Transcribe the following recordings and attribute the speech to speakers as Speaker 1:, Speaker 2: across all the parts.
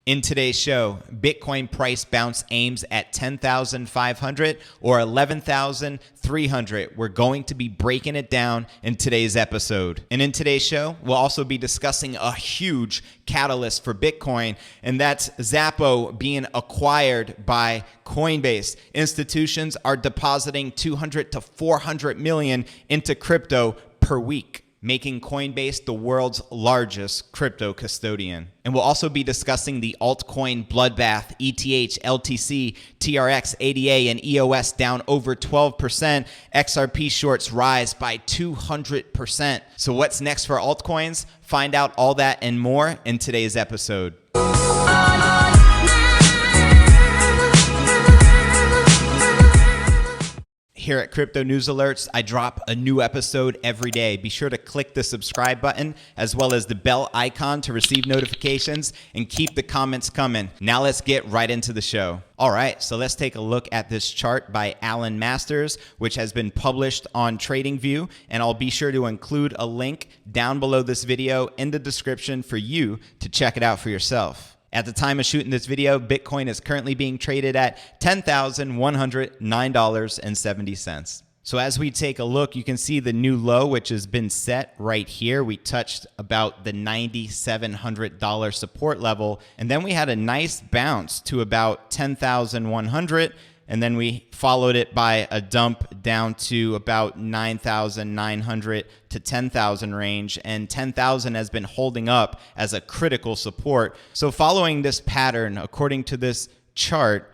Speaker 1: In today's show, Bitcoin price bounce aims at 10,500 or 11,300. We're going to be breaking it down in today's episode. And in today's show, we'll also be discussing a huge catalyst for Bitcoin, and that's Xapo being acquired by Coinbase. Institutions are depositing 200 to 400 million into crypto per week, making Coinbase the world's largest crypto custodian. And we'll also be discussing the Altcoin Bloodbath, ETH, LTC, TRX, ADA, and EOS down over 12%. XRP shorts rise by 200%. So what's next for altcoins? Find out all that and more in today's episode. Here at Crypto News Alerts, I drop a new episode every day. Be sure to click the subscribe button as well as the bell icon to receive notifications, and keep the comments coming. Now let's get right into the show. All right, so let's take a look at this chart by Alan Masters, which has been published on TradingView, and I'll be sure to include a link down below this video in the description for you to check it out for yourself. At the time of shooting this video, Bitcoin is currently being traded at $10,109.70. So as we take a look, you can see the new low, which has been set right here. We touched about the $9,700 support level, and then we had a nice bounce to about 10,100. And then we followed it by a dump down to about 9,900 to 10,000 range, and 10,000 has been holding up as a critical support. So following this pattern, according to this chart,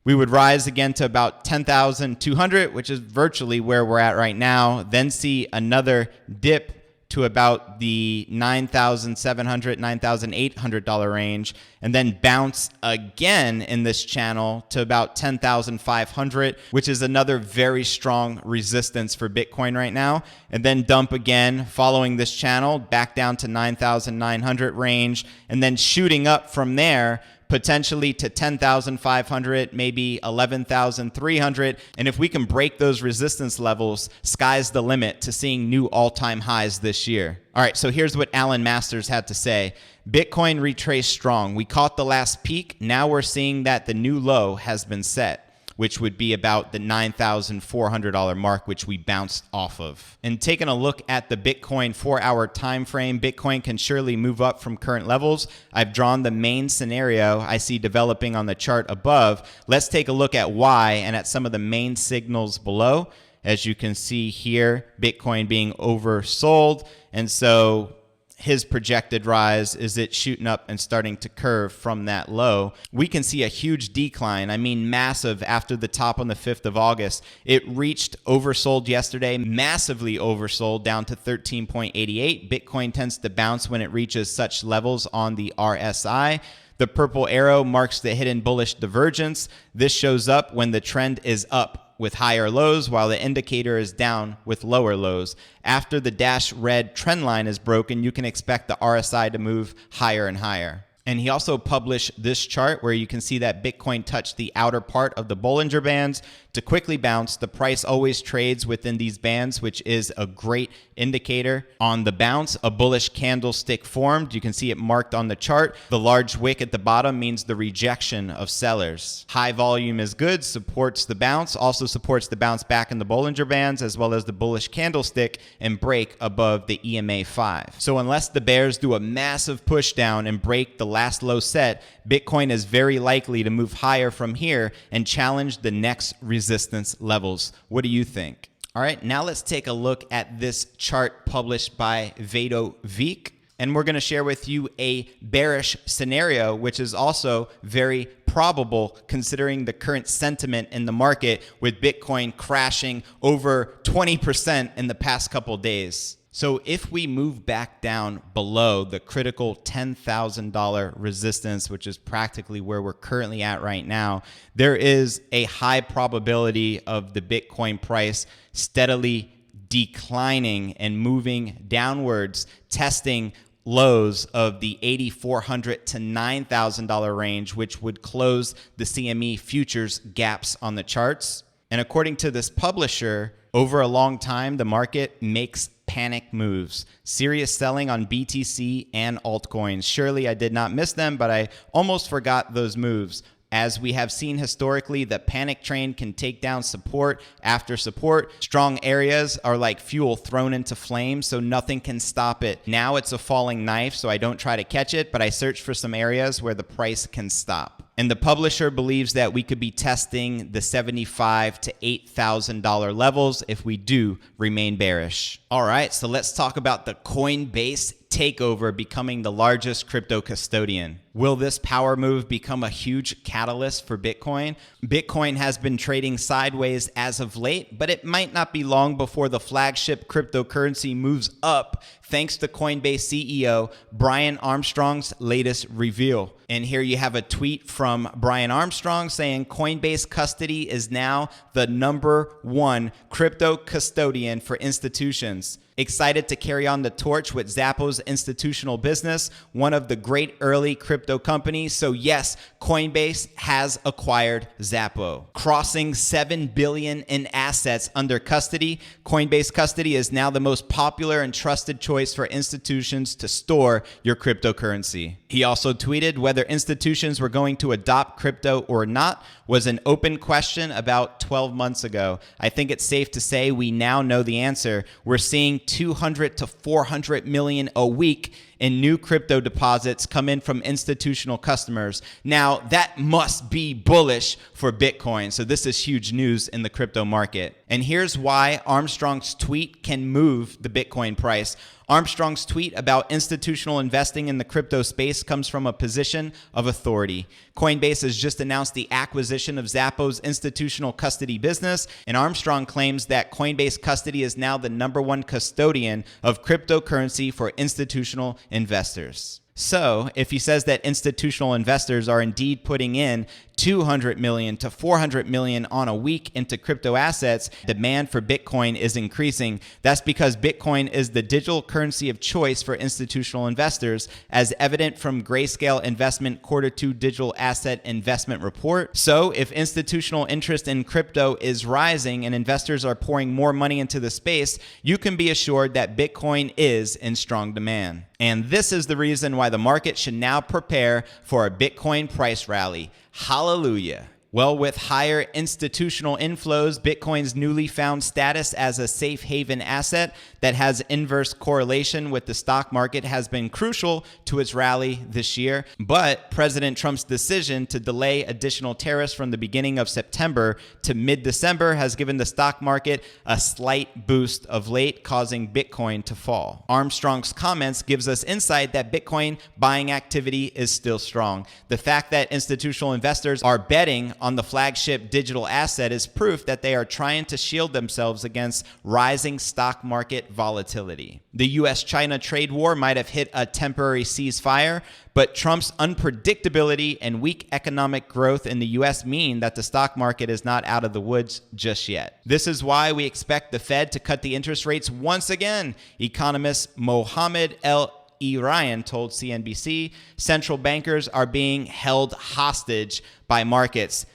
Speaker 1: we would rise again to about 10,200, which is virtually where we're at right now, then see another dip to about the $9,700, $9,800 range, and then bounce again in this channel to about 10,500, which is another very strong resistance for Bitcoin right now, and then dump again following this channel back down to 9,900 range, and then shooting up from there potentially to 10,500, maybe 11,300. And if we can break those resistance levels, sky's the limit to seeing new all-time highs this year. All right, so here's what Alan Masters had to say. Bitcoin retraced strong. We caught the last peak. Now we're seeing that the new low has been set, which would be about the $9,400 mark, which we bounced off of. And taking a look at the Bitcoin 4-hour time frame, Bitcoin can surely move up from current levels. I've drawn the main scenario I see developing on the chart above. Let's take a look at why and at some of the main signals below. As you can see here, Bitcoin being oversold, and so his projected rise is it shooting up and starting to curve from that low. We can see a huge decline, I mean massive, after the top on the 5th of August. It reached oversold yesterday, massively oversold down to 13.88. Bitcoin tends to bounce when it reaches such levels on the RSI. The purple arrow marks the hidden bullish divergence. This shows up when the trend is up with higher lows while the indicator is down with lower lows. After the dash red trend line is broken, you can expect the RSI to move higher and higher. And he also published this chart where you can see that Bitcoin touched the outer part of the Bollinger Bands to quickly bounce. The price always trades within these bands, which is a great indicator. On the bounce, a bullish candlestick formed. You can see it marked on the chart. The large wick at the bottom means the rejection of sellers. High volume is good, supports the bounce, also supports the bounce back in the Bollinger Bands, as well as the bullish candlestick and break above the EMA 5. So unless the bears do a massive push down and break the last low set, Bitcoin is very likely to move higher from here and challenge the next resistance levels. What do you think? All right, now let's take a look at this chart published by Vado Veek. And we're going to share with you a bearish scenario, which is also very probable considering the current sentiment in the market, with Bitcoin crashing over 20% in the past couple days. So if we move back down below the critical $10,000 resistance, which is practically where we're currently at right now, there is a high probability of the Bitcoin price steadily declining and moving downwards, testing lows of the $8,400 to $9,000 range, which would close the CME futures gaps on the charts. And according to this publisher, over a long time, the market makes panic moves. Serious selling on BTC and altcoins. Surely I did not miss them, but I almost forgot those moves. As we have seen historically, the panic train can take down support after support. Strong areas are like fuel thrown into flames, so nothing can stop it. Now it's a falling knife, so I don't try to catch it, but I search for some areas where the price can stop. And the publisher believes that we could be testing the $75,000 to $8,000 levels if we do remain bearish. All right, so let's talk about the Coinbase takeover becoming the largest crypto custodian. Will this power move become a huge catalyst for Bitcoin? Bitcoin has been trading sideways as of late, but it might not be long before the flagship cryptocurrency moves up thanks to Coinbase CEO Brian Armstrong's latest reveal. And here you have a tweet from Brian Armstrong saying Coinbase custody is now the #1 crypto custodian for institutions. Excited to carry on the torch with Xapo's institutional business, one of the great early crypto companies. So yes, Coinbase has acquired Xapo. Crossing $7 billion in assets under custody, Coinbase custody is now the most popular and trusted choice for institutions to store your cryptocurrency. He also tweeted whether institutions were going to adopt crypto or not was an open question about 12 months ago. I think it's safe to say we now know the answer. We're seeing 200 to 400 million a week in new crypto deposits come in from institutional customers. Now, that must be bullish for Bitcoin. So this is huge news in the crypto market. And here's why Armstrong's tweet can move the Bitcoin price. Armstrong's tweet about institutional investing in the crypto space comes from a position of authority. Coinbase has just announced the acquisition of Xapo's institutional custody business, and Armstrong claims that Coinbase custody is now the #1 custodian of cryptocurrency for institutional investors. So, if he says that institutional investors are indeed putting in 200 million to 400 million on a week into crypto assets, demand for Bitcoin is increasing. That's because Bitcoin is the digital currency of choice for institutional investors, as evident from Grayscale Investment Q2 Digital Asset Investment Report. So, if institutional interest in crypto is rising and investors are pouring more money into the space, you can be assured that Bitcoin is in strong demand. And this is the reason why the market should now prepare for a Bitcoin price rally. Hallelujah. Well, with higher institutional inflows, Bitcoin's newly found status as a safe haven asset that has inverse correlation with the stock market has been crucial to its rally this year. But President Trump's decision to delay additional tariffs from the beginning of September to mid-December has given the stock market a slight boost of late, causing Bitcoin to fall. Armstrong's comments gives us insight that Bitcoin buying activity is still strong. The fact that institutional investors are betting on the flagship digital asset is proof that they are trying to shield themselves against rising stock market volatility. The US-China trade war might have hit a temporary ceasefire, but Trump's unpredictability and weak economic growth in the US mean that the stock market is not out of the woods just yet. This is why we expect the Fed to cut the interest rates once again. Economist Mohammed Ryan told CNBC central bankers are being held hostage by markets.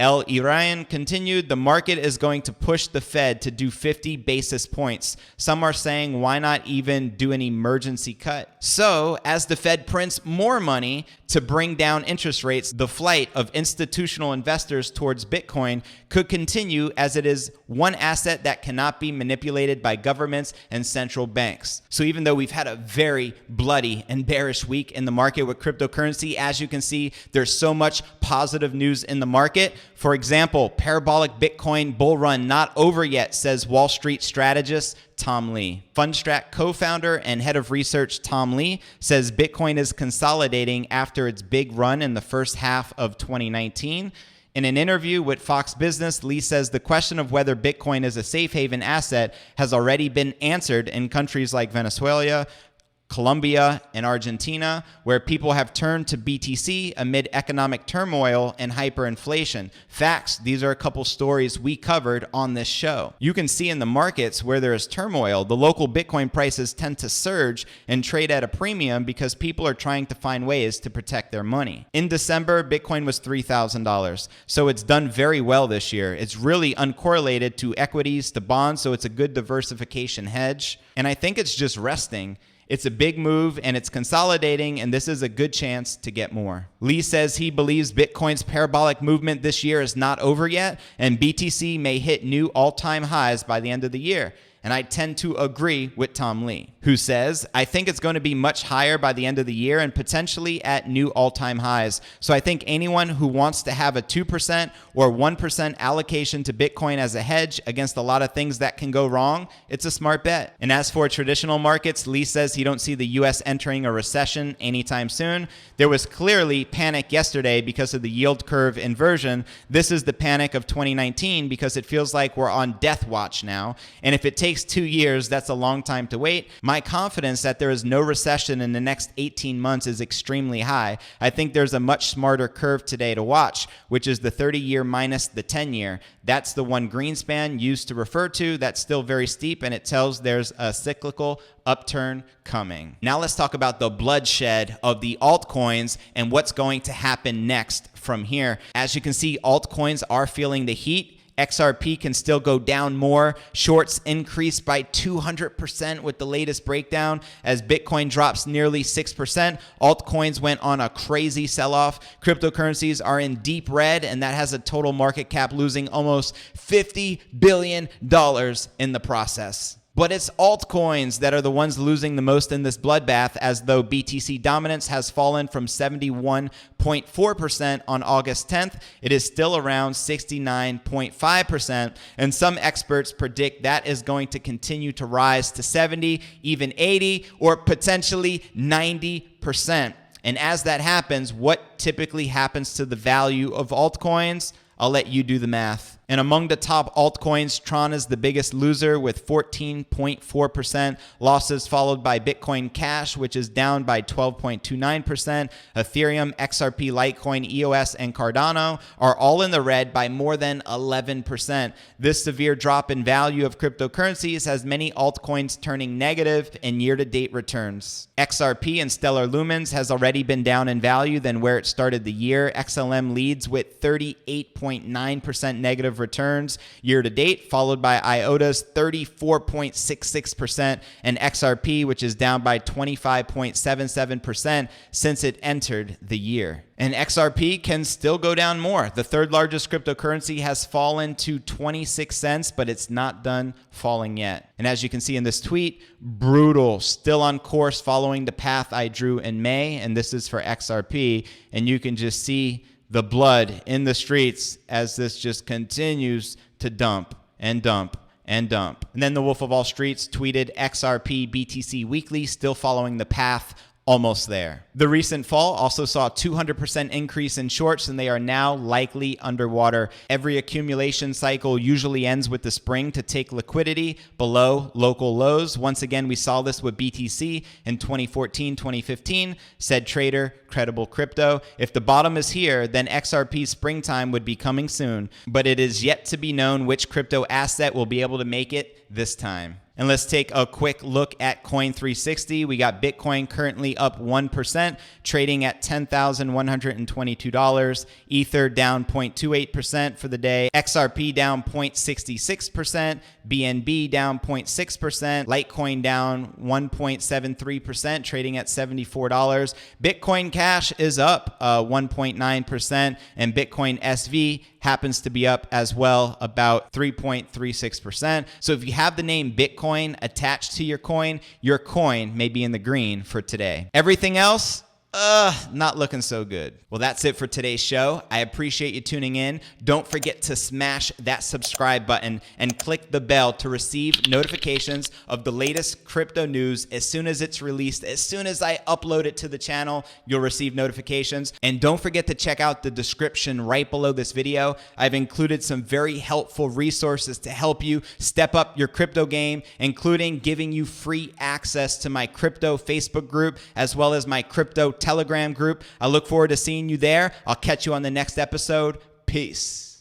Speaker 1: Ryan continued, the market is going to push the Fed to do 50 basis points. Some are saying, why not even do an emergency cut? So, as the Fed prints more money to bring down interest rates, the flight of institutional investors towards Bitcoin could continue, as it is one asset that cannot be manipulated by governments and central banks. So even though we've had a very bloody and bearish week in the market with cryptocurrency, as you can see, there's so much positive news in the market. For example, parabolic Bitcoin bull run not over yet, says Wall Street strategist Tom Lee. Fundstrat co-founder and head of research Tom Lee says Bitcoin is consolidating after its big run in the first half of 2019. In an interview with Fox Business, Lee says the question of whether Bitcoin is a safe haven asset has already been answered in countries like Venezuela, Colombia, and Argentina, where people have turned to BTC amid economic turmoil and hyperinflation. Facts, these are a couple stories we covered on this show. You can see in the markets where there is turmoil, the local Bitcoin prices tend to surge and trade at a premium because people are trying to find ways to protect their money. In December, Bitcoin was $3,000, so it's done very well this year. It's really uncorrelated to equities, to bonds, so it's a good diversification hedge. And I think it's just resting. It's a big move and it's consolidating, and this is a good chance to get more. Lee says he believes Bitcoin's parabolic movement this year is not over yet, and BTC may hit new all-time highs by the end of the year. And I tend to agree with Tom Lee, who says, I think it's going to be much higher by the end of the year and potentially at new all-time highs. So I think anyone who wants to have a 2% or 1% allocation to Bitcoin as a hedge against a lot of things that can go wrong, it's a smart bet. And as for traditional markets, Lee says he don't see the US entering a recession anytime soon. There was clearly panic yesterday because of the yield curve inversion. This is the panic of 2019 because it feels like we're on death watch now. And if it takes 2 years, that's a long time to wait. My confidence that there is no recession in the next 18 months is extremely high. I think there's a much smarter curve today to watch, which is the 30-year minus the 10-year. That's the one Greenspan used to refer to. That's still very steep, and it tells there's a cyclical upturn coming. Now let's talk about the bloodshed of the altcoins and what's going to happen next from here. As you can see, altcoins are feeling the heat. XRP can still go down more. Shorts increased by 200% with the latest breakdown as Bitcoin drops nearly 6%. Altcoins went on a crazy sell-off. Cryptocurrencies are in deep red, and that has a total market cap losing almost $50 billion in the process. But it's altcoins that are the ones losing the most in this bloodbath, as though BTC dominance has fallen from 71.4% on August 10th. It is still around 69.5%, and some experts predict that is going to continue to rise to 70, even 80, or potentially 90%. And as that happens, what typically happens to the value of altcoins? I'll let you do the math. And among the top altcoins, Tron is the biggest loser with 14.4% losses, followed by Bitcoin Cash, which is down by 12.29%. Ethereum, XRP, Litecoin, EOS, and Cardano are all in the red by more than 11%. This severe drop in value of cryptocurrencies has many altcoins turning negative in year-to-date returns. XRP and Stellar Lumens has already been down in value than where it started the year. XLM leads with 38.9% negative returns year to date, followed by IOTA's 34.66% and XRP, which is down by 25.77% since it entered the year. And XRP can still go down more. The third largest cryptocurrency has fallen to 26 cents, but it's not done falling yet. And as you can see in this tweet, brutal, still on course following the path I drew in May, and this is for XRP, and you can just see the blood in the streets as this just continues to dump and dump and dump. And then the Wolf of All Streets tweeted XRP BTC weekly, still following the path, almost there. The recent fall also saw a 200% increase in shorts, and they are now likely underwater. Every accumulation cycle usually ends with the spring to take liquidity below local lows. Once again, we saw this with BTC in 2014, 2015, said trader Credible Crypto. If the bottom is here, then XRP's springtime would be coming soon, but it is yet to be known which crypto asset will be able to make it this time. And let's take a quick look at Coin360. We got Bitcoin currently up 1%, trading at $10,122. Ether down 0.28% for the day. XRP down 0.66%. BNB down 0.6%. Litecoin down 1.73%, trading at $74. Bitcoin Cash is up 1.9%, and Bitcoin SV happens to be up as well, about 3.36%. So if you have the name Bitcoin attached to your coin may be in the green for today. Everything else, Not looking so good. Well, that's it for today's show. I appreciate you tuning in. Don't forget to smash that subscribe button and click the bell to receive notifications of the latest crypto news as soon as it's released. As soon as I upload it to the channel, you'll receive notifications. And don't forget to check out the description right below this video. I've included some very helpful resources to help you step up your crypto game, including giving you free access to my crypto Facebook group as well as my crypto Telegram group. I look forward to seeing you there. I'll catch you on the next episode. Peace.